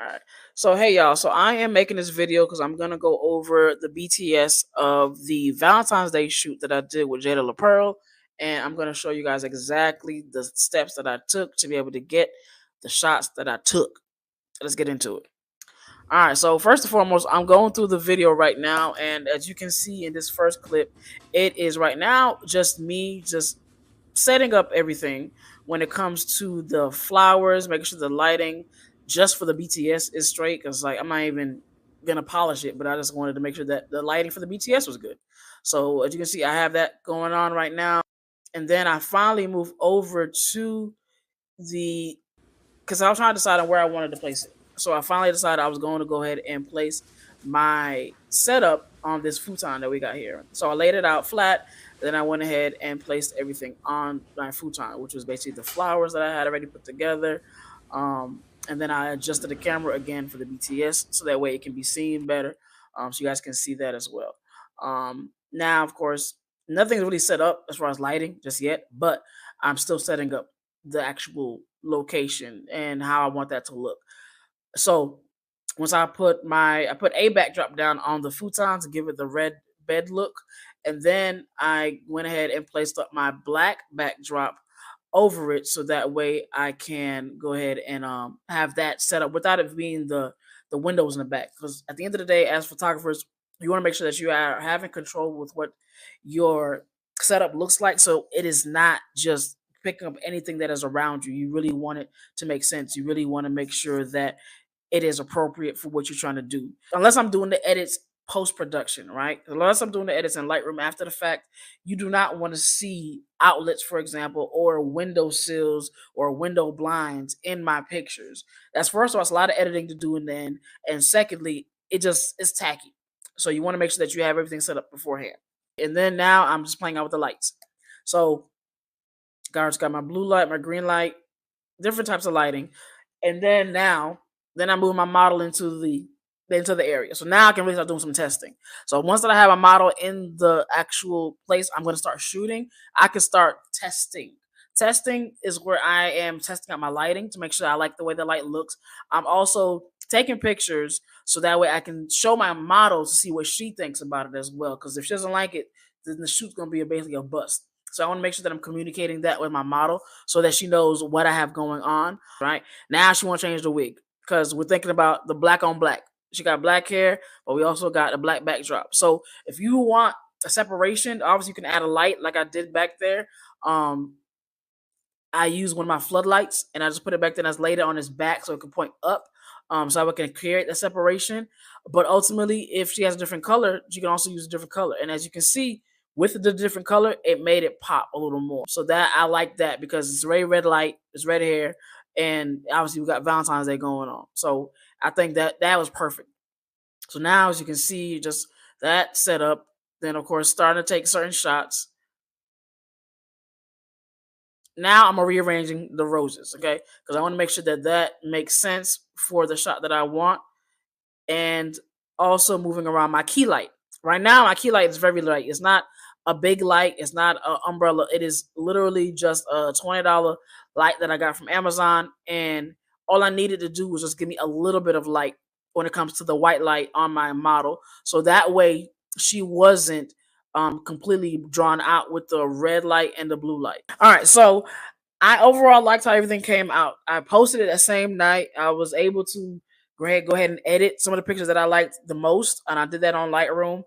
All right. So hey y'all. So I am making this video because I'm gonna go over the BTS of the Valentine's Day shoot that I did with Jada La Pearl, and I'm gonna show you guys exactly the steps that I took to be able to get the shots that I took. Let's get into it. All right. So first and foremost, I'm going through the video right now, and as you can see in this first clip, it is right now just me just setting up everything when it comes to the flowers, making sure the lighting just for the BTS is straight. Because like I'm not even gonna polish it, but I just wanted to make sure that the lighting for the BTS was good. So as you can see, I have that going on right now, and then I finally move over to the because I was trying to decide on where I wanted to place it. So I finally decided I was going to go ahead and place my setup on this futon that we got here. So I laid it out flat. Then I went ahead and placed everything on my futon, which was basically the flowers that I had already put together. And then I adjusted the camera again for the BTS so that way it can be seen better. So you guys can see that as well. Now, of course, nothing's really set up as far as lighting just yet, but I'm still setting up the actual location and how I want that to look. So once I put a backdrop down on the futon to give it the red bed look, and then I went ahead and placed up my black backdrop over it so that way I can go ahead and have that set up without it being the windows in the back. Because at the end of the day, as photographers, you want to make sure that you are having control with what your setup looks like, so it is not just picking up anything that is around you. You really want it to make sense. You really want to make sure that it is appropriate for what you're trying to do. Unless I'm doing the edits post production, right? Unless I'm doing the edits in Lightroom after the fact, you do not want to see outlets, for example, or window sills or window blinds in my pictures. That's first of all, it's a lot of editing to do in the end, and secondly, it's tacky. So you want to make sure that you have everything set up beforehand. And then now I'm just playing out with the lights. So guys, got my blue light, my green light, different types of lighting, and then I move my model into the area. So now I can really start doing some testing. So once that I have a model in the actual place I'm going to start shooting, I can start testing. Testing is where I am testing out my lighting to make sure I like the way the light looks. I'm also taking pictures so that way I can show my model to see what she thinks about it as well. Because if she doesn't like it, then the shoot's going to be basically a bust. So I want to make sure that I'm communicating that with my model so that she knows what I have going on. Right now, she wants to change the wig because we're thinking about the black on black. She got black hair, but we also got a black backdrop. So if you want a separation, obviously you can add a light like I did back there. I use one of my floodlights and I just put it back there and I just laid it on his back so it can point up. So I can create the separation. But ultimately, if she has a different color, she can also use a different color. And as you can see, with the different color, it made it pop a little more. So that I like that because it's very red light, it's red hair, and obviously we got Valentine's Day going on. So I think that was perfect. So now, as you can see, just that setup. Then of course, starting to take certain shots. Now I'm rearranging the roses, okay? Because I want to make sure that that makes sense for the shot that I want, and also moving around my key light. Right now, my key light is very light. It's not a big light. It's not an umbrella. It is literally just a $20 light that I got from Amazon, and all I needed to do was just give me a little bit of light when it comes to the white light on my model, so that way she wasn't completely drawn out with the red light and the blue light. All right, so I overall liked how everything came out. I posted it that same night. I was able to go ahead and edit some of the pictures that I liked the most, and I did that on Lightroom.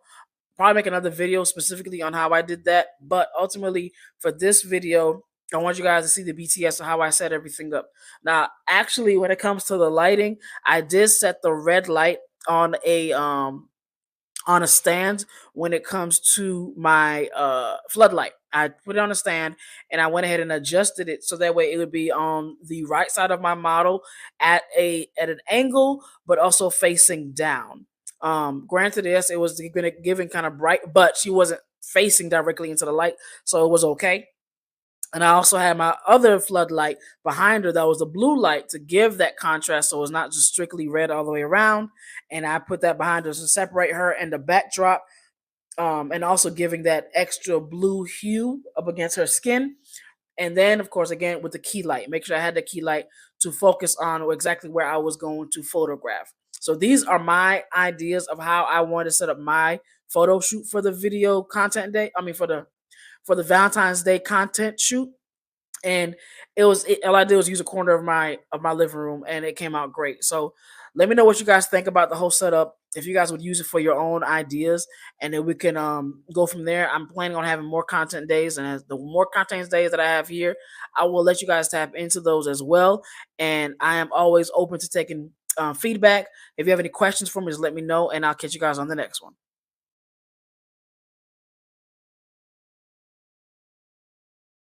Probably make another video specifically on how I did that, but ultimately for this video, I want you guys to see the BTS and how I set everything up. Now, actually, when it comes to the lighting, I did set the red light on a stand when it comes to my floodlight. I put it on a stand and I went ahead and adjusted it so that way it would be on the right side of my model at an angle, but also facing down. Granted, yes, it was giving kind of bright, but she wasn't facing directly into the light, so it was okay. And I also had my other floodlight behind her that was a blue light to give that contrast, so it's not just strictly red all the way around. And I put that behind her to separate her and the backdrop, and also giving that extra blue hue up against her skin. And then, of course, again with the key light, make sure I had the key light to focus on exactly where I was going to photograph. So these are my ideas of how I want to set up my photo shoot for the video content day. I mean, for the Valentine's Day content shoot. And all I did was use a corner of my living room, and it came out great. So let me know what you guys think about the whole setup. If you guys would use it for your own ideas, and then we can go from there. I'm planning on having more content days, and as the more content days that I have here, I will let you guys tap into those as well. And I am always open to taking feedback. If you have any questions for me, just let me know, and I'll catch you guys on the next one.